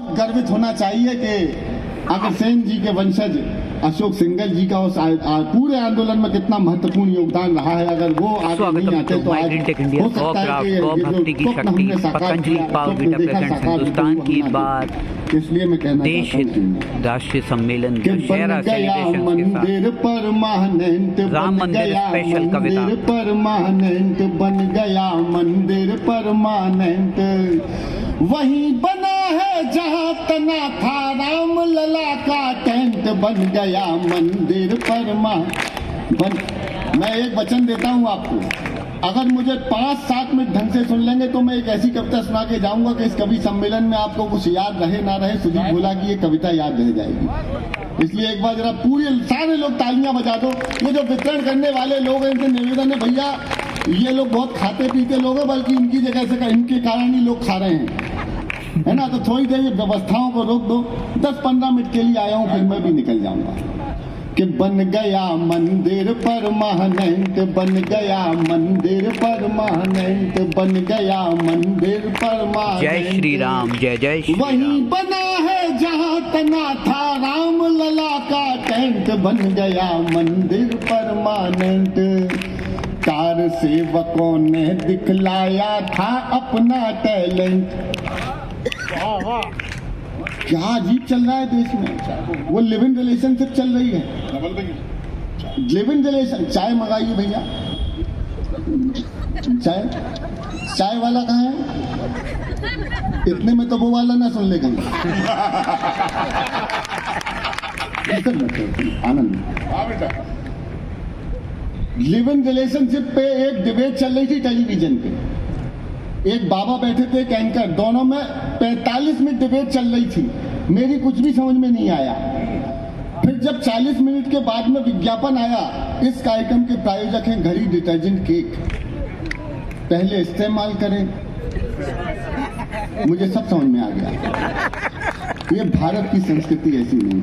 बहुत गर्वित होना चाहिए कि अग्रसेन जी के वंशज अशोक सिंघल जी का उस पूरे आंदोलन में कितना महत्वपूर्ण योगदान रहा है। अगर वो आगे नहीं आते तो आज हो सकता है कि भक्ति की शक्ति Patanjali power Vita presents Hindustan की बात। इसलिए मैं कहना देश राष्ट्रीय सम्मेलन दशहरा मंदिर परमानेंट राम मंदिर स्पेशल कविता परमानेंट बन गया मंदिर परमानेंट वहीं बना है जहाँ तना था राम लला का टेंट बन गया मंदिर मैं एक वचन देता हूँ आपको, अगर मुझे 5-7 मिनट ढंग से सुन लेंगे तो मैं एक ऐसी कविता सुना के जाऊंगा कि इस कवि सम्मेलन में आपको कुछ याद रहे ना रहे, सुजीत बोला कि ये कविता याद रह जाएगी। इसलिए एक बार जरा पूरे सारे लोग तालियां बजा दो। ये जो वितरण करने वाले लोग हैं इनसे निवेदन है, भैया ये लोग बहुत खाते पीते लोग हैं, बल्कि इनकी जगह से इनके कारण ही लोग खा रहे हैं, है ना। तो थोड़ी देर व्यवस्थाओं को रोक दो। 10-15 मिनट के लिए आया हूँ, फिर मैं भी निकल जाऊंगा। कि बन गया मंदिर परमानेंट बन गया मंदिर परमानेंट बन गया मंदिर परमानेंट। जय श्री राम, जय जय श्री राम। वहीं बना है जहाँ तना था राम लला का टेंट बन गया मंदिर परमानेंट। कार सेवकों ने दिखलाया था अपना टैलेंट। क्या अजीब चल रहा है देश में, वो लिव इन रिलेशनशिप चल रही है, लिव इन रिलेशन। चाय मंगाइए भैया, चाय वाला कहाँ है? इतने में तो वो वाला ना सुन ले कहीं। आनंद लिव इन रिलेशनशिप पे एक डिबेट चल रही थी टेलीविजन पे, एक बाबा बैठे थे, एक एंकर, दोनों में 45 मिनट डिबेट चल रही थी। मेरी कुछ भी समझ में नहीं आया। फिर जब 40 मिनट के बाद में विज्ञापन आया, इस कार्यक्रम के प्रायोजक हैं घड़ी डिटर्जेंट केक, पहले इस्तेमाल करें, मुझे सब समझ में आ गया। ये भारत की संस्कृति ऐसी नहीं,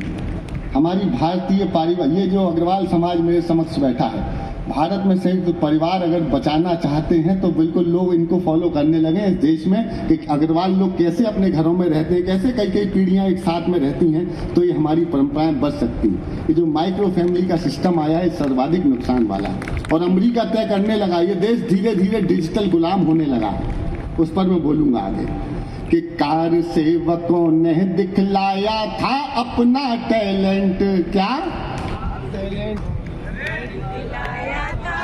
हमारी भारतीय परिवार, ये जो अग्रवाल समाज मेरे समक्ष बैठा है, भारत में संयुक्त परिवार अगर बचाना चाहते हैं तो बिल्कुल लोग इनको फॉलो करने लगे इस देश में कि अग्रवाल लोग कैसे अपने घरों में रहते हैं, कैसे कई पीढ़ियां एक साथ में रहती हैं, तो ये हमारी परंपराएं बच सकती हैं। ये जो माइक्रो फैमिली का सिस्टम आया है सर्वाधिक नुकसान वाला है और अमेरिका तय करने लगा, ये देश धीरे धीरे डिजिटल गुलाम होने लगा। उस पर मैं बोलूंगा आगे कि कार सेवकों ने दिखलाया था अपना टैलेंट। क्या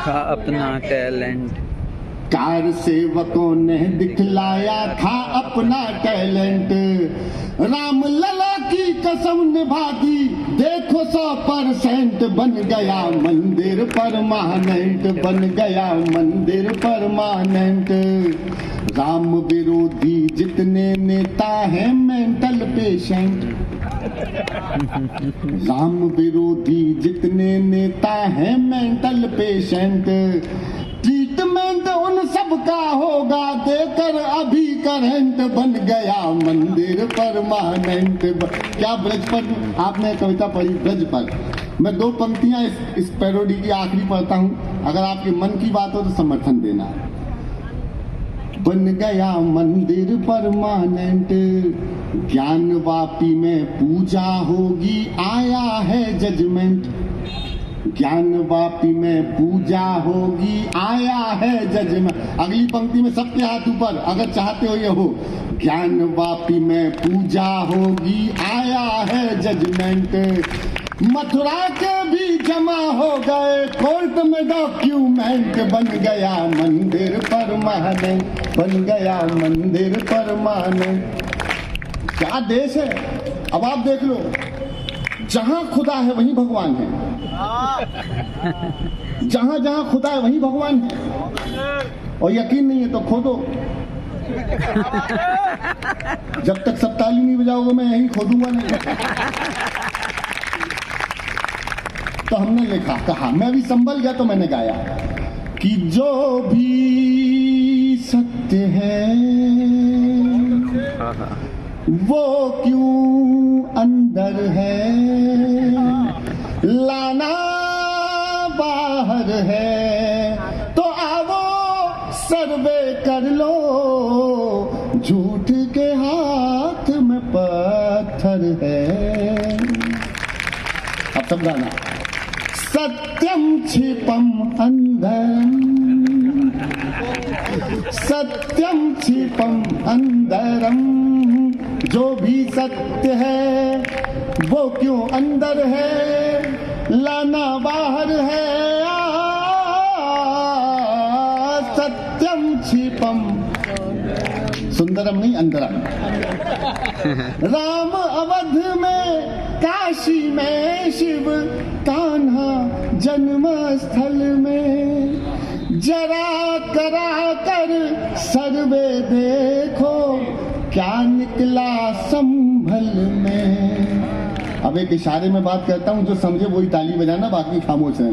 अपना टैलेंट? कार सेवकों ने दिखलाया था अपना टैलेंट। राम लला की कसम निभा दी, देखो 100% बन गया मंदिर परमानेंट बन गया मंदिर परमानेंट। राम विरोधी जितने नेता हैं मेंटल पेशेंट, राम विरोधी जितने नेता हैं मेंटल पेशेंट। ट्रीटमेंट उन सब का होगा देकर अभी करंट बन गया मंदिर परमानेंट। क्या ब्रज पर आपने कविता पढ़ी? ब्रज पर मैं 2 पंक्तियां इस पैरोडी की आखिरी पढ़ता हूं, अगर आपके मन की बात हो तो समर्थन देना। बन गया मंदिर परमानेंट, ज्ञान वापी में पूजा होगी, आया है जजमेंट। ज्ञान वापी में पूजा होगी, आया है जजमेंट। अगली पंक्ति में सबके हाथ ऊपर, अगर चाहते हो ये हो। ज्ञान वापी में पूजा होगी, आया है जजमेंट। मथुरा के भी जमा हो गए कोर्ट में डॉक्यूमेंट, बन गया मंदिर परमानेंट बन गया मंदिर परमानेंट। क्या देश है! अब आप देख लो, जहां खुदा है वहीं भगवान है, जहां जहां खुदा है वहीं भगवान है। और यकीन नहीं है तो खोदो, जब तक सब ताली नहीं बजाओगे मैं यहीं खोदूंगा नहीं। तो हमने लिखा, कहा, मैं भी संभल गया तो मैंने गाया कि जो भी सत्य है वो क्यों अंदर है, लाना बाहर है, तो आओ सर्वे कर लो, झूठ के हाथ में पर पत्थर है। अब सब गाना। सत्यम क्षिपम अंधरम, सत्यम क्षिपम अंधरम, जो भी सत्य है वो क्यों अंदर है, लाना बाहर है। सत्यम क्षिपम, सुंदरम नहीं अंदरम। राम अवध में, काशी में शिव, कान्हा जन्म स्थल में, जरा करा कर सर्वे देखो, क्या निकला संभल में। अब एक इशारे में बात करता हूं, जो समझे वही ताली बजाना, बाकी खामोश रहना।